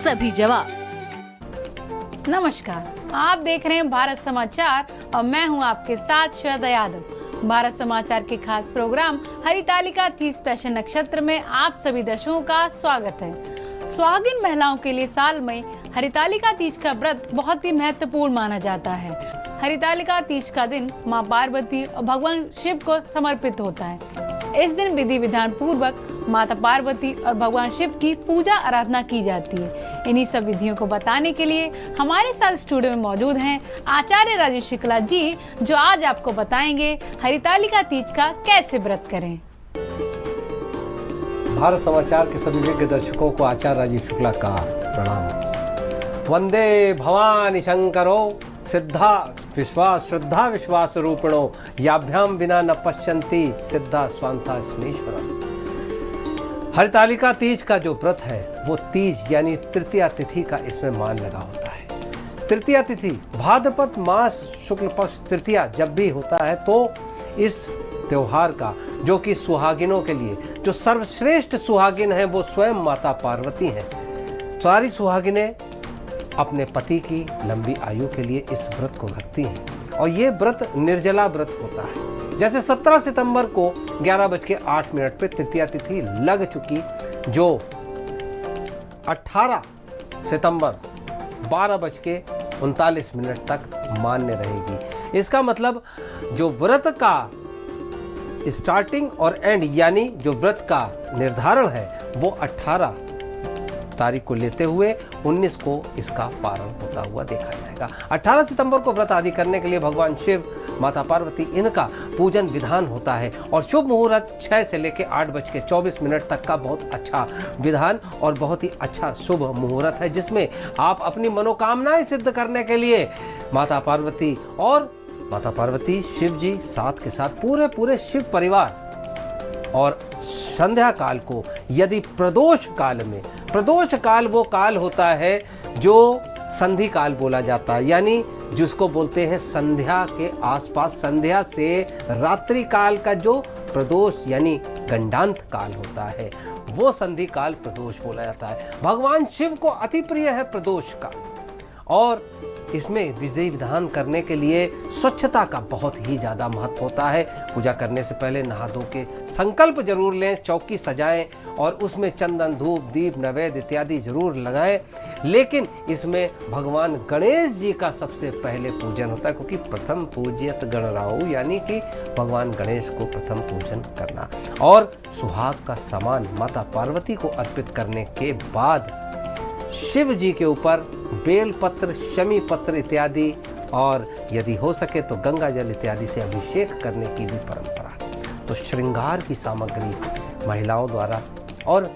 सभी जवाब। नमस्कार, आप देख रहे हैं भारत समाचार और मैं हूं आपके साथ श्वेता यादव। भारत समाचार के खास प्रोग्राम हरितालिका तीज स्पेशल नक्षत्र में आप सभी दर्शकों का स्वागत है। सुहागिन महिलाओं के लिए साल में हरितालिका तीज का व्रत बहुत ही महत्वपूर्ण माना जाता है। हरितालिका तीज का दिन मां पार्वती और भगवान शिव को समर्पित होता है। इस दिन विधि विधान पूर्वक माता पार्वती और भगवान शिव की पूजा आराधना की जाती है। इन्हीं सब विधियों को बताने के लिए हमारे साथ स्टूडियो में मौजूद हैं आचार्य राजेश शुक्ला जी, जो आज आपको बताएंगे हरितालिका तीज का कैसे व्रत करें। भारत समाचार के सभी विज्ञ दर्शकों को आचार्य राजेश शुक्ला का प्रणाम। वंदे भवानी शंकरो सिद्धा विश्वास श्रद्धा विश्वास रूपिणो याभ्याम बिना न पश्यन्ति सिद्धा स्वांता स्मेश्वरम। हरितालिका तीज का जो व्रत है वो तीज यानी तृतीया तिथि का इसमें मान लगा होता है। तृतीया तिथि भाद्रपद मास शुक्ल पक्ष तृतीया जब भी होता है तो इस त्योहार का, जो कि सुहागिनों के लिए जो सर्वश्रेष्ठ सुहागिन है वो स्वयं माता पार्वती हैं। सारी सुहागिनें अपने पति की लंबी आयु के लिए इस व्रत को रखती हैं और ये व्रत निर्जला व्रत होता है। जैसे 17 सितंबर को 11:08 पे तृतीया तिथि लग चुकी, जो 18 सितंबर 12:39 तक मान्य रहेगी। इसका मतलब जो व्रत का स्टार्टिंग और एंड यानी जो व्रत का निर्धारण है वो 18 तारीख को लेते हुए 19 को इसका पारण होता हुआ देखा जाएगा। 18 सितंबर को व्रत आदि करने के लिए भगवान शिव, माता पार्वती, इनका पूजन विधान होता है और शुभ मुहूर्त 6 से लेकर 8:24 तक का बहुत अच्छा विधान और बहुत ही अच्छा शुभ मुहूर्त है, जिसमें आप अपनी मनोकामनाएं सिद्ध करने के लिए माता पार्वती शिव जी साथ के साथ पूरे शिव परिवार और संध्या काल को, यदि प्रदोष काल वो काल होता है जो संधि काल बोला जाता है, यानी जिसको बोलते हैं संध्या के आसपास, संध्या से रात्रि काल का जो प्रदोष यानी गंडांत काल होता है वो संधि काल प्रदोष बोला जाता है। भगवान शिव को अति प्रिय है प्रदोष काल और इसमें विधि विधान करने के लिए स्वच्छता का बहुत ही ज़्यादा महत्व होता है। पूजा करने से पहले नहा धो के संकल्प जरूर लें, चौकी सजाएं और उसमें चंदन, धूप, दीप, नैवेद्य इत्यादि जरूर लगाएं। लेकिन इसमें भगवान गणेश जी का सबसे पहले पूजन होता है, क्योंकि प्रथम पूज्यत गणराऊ, यानी कि भगवान गणेश को प्रथम पूजन करना और सुहाग का सामान माता पार्वती को अर्पित करने के बाद शिव जी के ऊपर बेल पत्र, शमी पत्र इत्यादि और यदि हो सके तो गंगा जल इत्यादि से अभिषेक करने की भी परंपरा। तो श्रृंगार की सामग्री महिलाओं द्वारा, और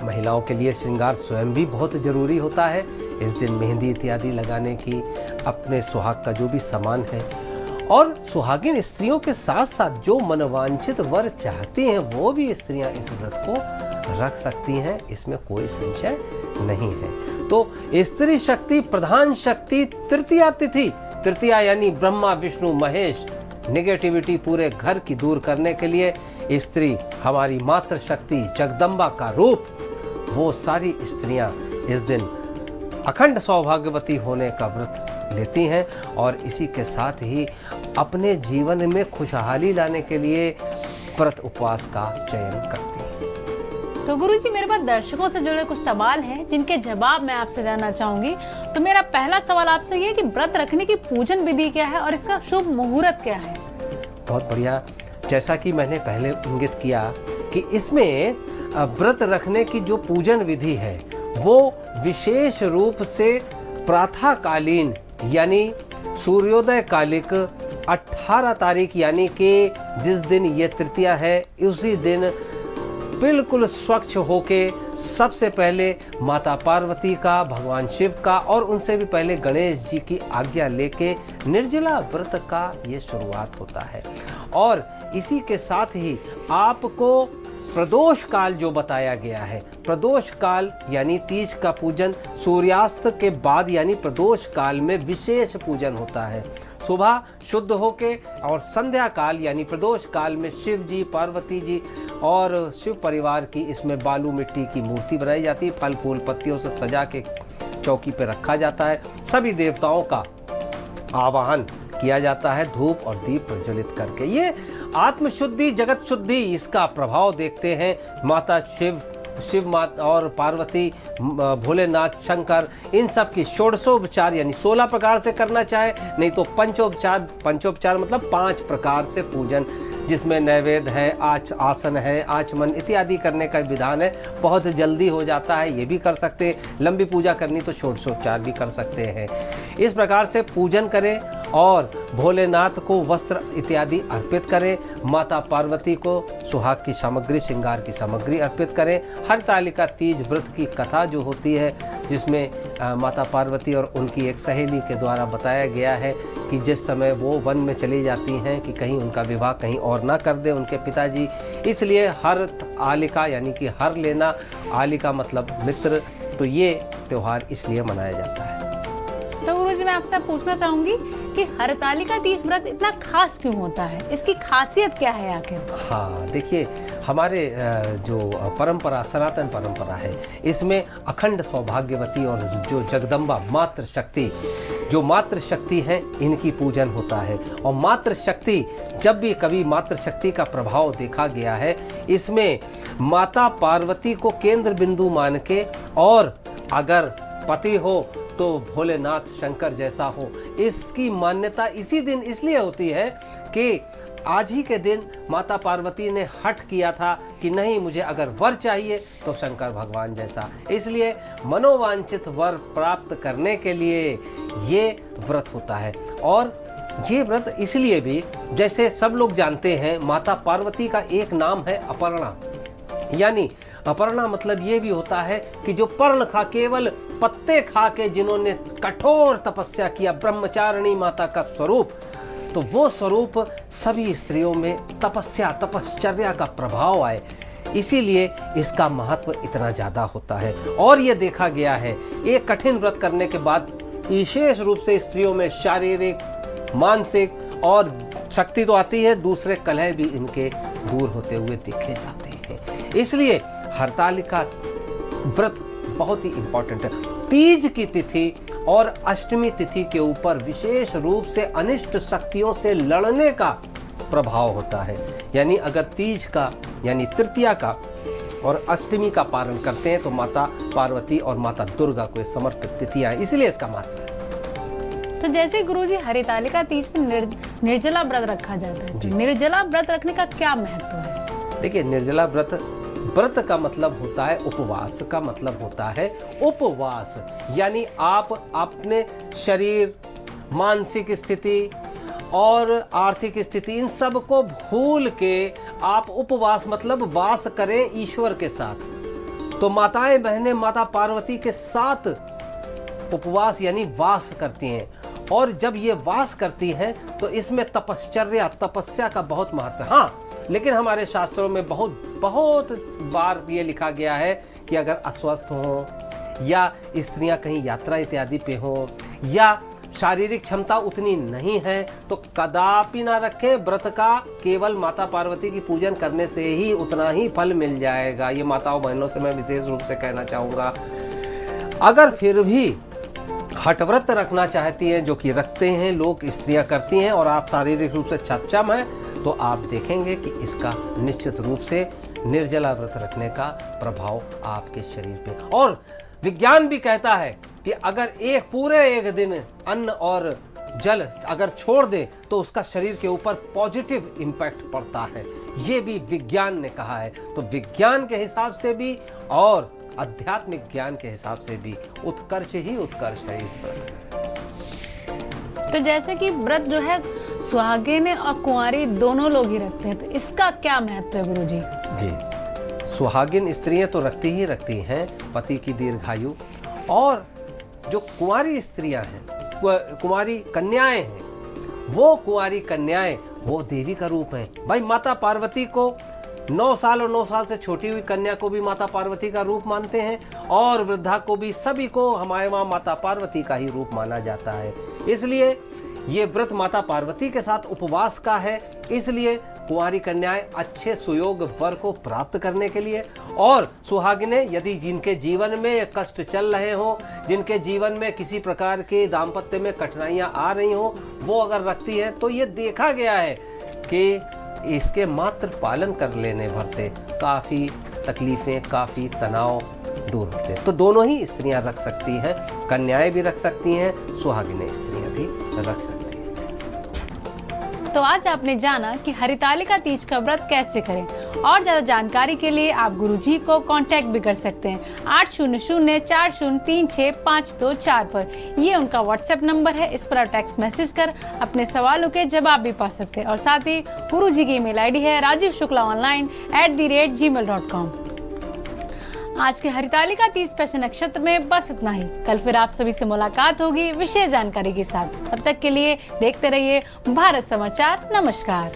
महिलाओं के लिए श्रृंगार स्वयं भी बहुत जरूरी होता है। इस दिन मेहंदी इत्यादि लगाने की, अपने सुहाग का जो भी सामान है, और सुहागिन स्त्रियों के साथ साथ जो मनोवांछित वर चाहती हैं वो भी स्त्रियां इस व्रत को रख सकती हैं, इसमें कोई संशय नहीं है। तो स्त्री शक्ति, प्रधान शक्ति, तृतीया तिथि, तृतीया यानी ब्रह्मा विष्णु महेश, नेगेटिविटी पूरे घर की दूर करने के लिए स्त्री हमारी मातृ शक्ति, जगदम्बा का रूप, वो सारी स्त्रियां इस दिन अखंड सौभाग्यवती होने का व्रत लेती हैं और इसी के साथ ही अपने जीवन में खुशहाली लाने के लिए व्रत उपवास का चयन करती हैं। तो गुरुजी, मेरे पास दर्शकों से जुड़े कुछ सवाल हैं जिनके जवाब मैं आपसे जानना चाहूंगी। तो मेरा पहला सवाल आपसे ये कि व्रत रखने की पूजन विधि क्या है और इसका शुभ मुहूर्त क्या है? बहुत बढ़िया। जैसा कि मैंने पहले इंगित किया कि इसमें व्रत रखने की जो पूजन विधि है वो विशेष रूप से प्रातःकालीन यानी सूर्योदय कालिक 18 तारीख यानी कि जिस दिन ये तृतीया है, उसी दिन बिल्कुल स्वच्छ होके सबसे पहले माता पार्वती का, भगवान शिव का और उनसे भी पहले गणेश जी की आज्ञा लेके निर्जला व्रत का ये शुरुआत होता है। और इसी के साथ ही आपको प्रदोष काल जो बताया गया है, प्रदोष काल यानी तीज का पूजन सूर्यास्त के बाद यानी प्रदोष काल में विशेष पूजन होता है। सुबह शुद्ध होके और संध्या काल यानी प्रदोष काल में शिव जी, पार्वती जी और शिव परिवार की इसमें बालू मिट्टी की मूर्ति बनाई जाती है। फल फूल पत्तियों से सजा के चौकी पे रखा जाता है। सभी देवताओं का आवाहन किया जाता है धूप और दीप प्रज्वलित करके। ये आत्मशुद्धि, जगत शुद्धि, इसका प्रभाव देखते हैं। माता शिव माता और पार्वती, भोलेनाथ, शंकर, इन सब की षोडशोपचार यानी 16 प्रकार से करना चाहे, नहीं तो पंचोपचार मतलब 5 प्रकार से पूजन, जिसमें नैवेद्य है, आसन है, आचमन इत्यादि करने का विधान है। बहुत जल्दी हो जाता है, ये भी कर सकते हैं। लंबी पूजा करनी तो षोडशोपचार भी कर सकते हैं। इस प्रकार से पूजन करें और भोलेनाथ को वस्त्र इत्यादि अर्पित करें। माता पार्वती को सुहाग की सामग्री, श्रृंगार की सामग्री अर्पित करें। हरतालिका तीज व्रत की कथा जो होती है, जिसमें माता पार्वती और उनकी एक सहेली के द्वारा बताया गया है कि जिस समय वो वन में चली जाती हैं कि कहीं उनका विवाह कहीं और ना कर दे उनके पिताजी, इसलिए हर आलिका यानी कि हर लेना, आलिका मतलब मित्र, तो ये त्यौहार इसलिए मनाया जाता है। तो गुरुजी मैं आपसे पूछना चाहूंगी कि हरतालिका तीज व्रत इतना खास क्यों होता है, इसकी खासियत क्या है आखिर? हाँ देखिए, हमारे जो परंपरा, सनातन परंपरा है, इसमें अखंड सौभाग्यवती और जो जगदम्बा मातृशक्ति, जो मातृशक्ति है, इनकी पूजन होता है। और मातृशक्ति, जब भी कभी मातृशक्ति का प्रभाव देखा गया है, इसमें माता पार्वती को केंद्र बिंदु मान के, और अगर पति हो तो भोलेनाथ शंकर जैसा हो, इसकी मान्यता इसी दिन इसलिए होती है कि आज ही के दिन माता पार्वती ने हठ किया था कि नहीं, मुझे अगर वर चाहिए तो शंकर भगवान जैसा। इसलिए मनोवांछित वर प्राप्त करने के लिए ये व्रत होता है। और ये व्रत इसलिए भी, जैसे सब लोग जानते हैं, माता पार्वती का एक नाम है अपर्णा, यानी अपर्णा मतलब ये भी होता है कि जो पर्ण खा, केवल पत्ते खा के जिन्होंने कठोर तपस्या किया, ब्रह्मचारिणी माता का स्वरूप, तो वो स्वरूप सभी स्त्रियों में तपश्चर्या का प्रभाव आए, इसीलिए इसका महत्व इतना ज़्यादा होता है। और ये देखा गया है, एक कठिन व्रत करने के बाद विशेष रूप से स्त्रियों में शारीरिक, मानसिक और शक्ति तो आती है, दूसरे कलह भी इनके दूर होते हुए देखे जाते हैं। इसलिए हरतालिका व्रत बहुत ही इंपॉर्टेंट है। तीज की तिथि और अष्टमी तिथि के ऊपर विशेष रूप से अनिष्ट शक्तियों से लड़ने का प्रभाव होता है। यानी अगर तीज का यानी तृतीया का और अष्टमी का पारण करते हैं तो माता पार्वती और माता दुर्गा को समर्पित तिथियां हैं, इसलिए इसका महत्व है। तो जैसे गुरुजी हरितालिका तीज में निर्जला व्रत रखा जाता है, तो निर्जला व्रत रखने का क्या महत्व है? देखिए, निर्जला व्रत का मतलब होता है उपवास, का मतलब होता है उपवास, यानी आप अपने शरीर, मानसिक स्थिति और आर्थिक स्थिति, इन सब को भूल के आप उपवास मतलब वास करें ईश्वर के साथ। तो माताएं बहनें माता पार्वती के साथ उपवास यानी वास करती हैं, और जब ये वास करती हैं तो इसमें तपस्या का बहुत महत्व है। हाँ, लेकिन हमारे शास्त्रों में बहुत बार ये लिखा गया है कि अगर अस्वस्थ हो, या स्त्रियां कहीं यात्रा इत्यादि पे हो, या शारीरिक क्षमता उतनी नहीं है, तो कदापि ना रखें व्रत का। केवल माता पार्वती की पूजन करने से ही उतना ही फल मिल जाएगा। ये माताओं बहनों से मैं विशेष रूप से कहना चाहूँगा। अगर फिर भी हठव्रत रखना चाहती हैं, जो कि रखते हैं लोग, स्त्रियां करती हैं, और आप शारीरिक रूप से सक्षम हैं, तो आप देखेंगे कि इसका निश्चित रूप से निर्जला व्रत रखने का प्रभाव आपके शरीर पे। और विज्ञान भी कहता है कि अगर पूरे एक दिन अन्न और जल अगर छोड़ दे तो उसका शरीर के ऊपर पॉजिटिव इम्पैक्ट पड़ता है। ये भी विज्ञान ने कहा है। तो विज्ञान के हिसाब से भी और आध्यात्मिक ज्ञान के हिसाब से भी उत्कर्ष ही उत्कर्ष है इस व्रत में। तो जैसे कि व्रत जो है सुहागिन और कुंवारी दोनों लोग ही रखते हैं, तो इसका क्या महत्व है गुरुजी? जी, सुहागिन स्त्रियां तो रखती ही रखती हैं पति की दीर्घायु, और जो कुंवारी स्त्रियां हैं, कुंवारी कन्याएं हैं, वो कुंवारी कन्याएं वो देवी का रूप है। भाई, माता पार्वती को 9 साल और 9 साल से छोटी हुई कन्या को भी माता पार्वती का रूप मानते हैं, और वृद्धा को भी, सभी को हमारे वहाँ माता पार्वती का ही रूप माना जाता है। इसलिए ये व्रत माता पार्वती के साथ उपवास का है, इसलिए कुंवारी कन्याएं अच्छे सुयोग वर को प्राप्त करने के लिए, और सुहागिनें यदि जिनके जीवन में कष्ट चल रहे हों, जिनके जीवन में किसी प्रकार के दाम्पत्य में कठिनाइयां आ रही हों, वो अगर रखती हैं तो ये देखा गया है कि इसके मात्र पालन कर लेने भर से काफ़ी तकलीफ़ें, काफ़ी तनाव दूर होते हैं। तो दोनों ही स्त्रियां रख सकती हैं, कन्याएं भी रख सकती हैं, सुहागिनें स्त्रियां भी रख सकती हैं। तो आज आपने जाना कि हरितालिका तीज का व्रत कैसे करें। और ज्यादा जानकारी के लिए आप गुरुजी को कांटेक्ट भी कर सकते हैं 8004036524 पर। ये उनका व्हाट्सएप नंबर है, इस पर टेक्स्ट मैसेज कर अपने सवालों के जवाब भी पा सकते हैं। और साथ ही गुरुजी की ईमेल आईडी है rajivshuklaonline@gmail.com। आज के हरितालिका तीज स्पेशल नक्षत्र में बस इतना ही। कल फिर आप सभी से मुलाकात होगी विशेष जानकारी के साथ। तब तक के लिए देखते रहिए भारत समाचार। नमस्कार।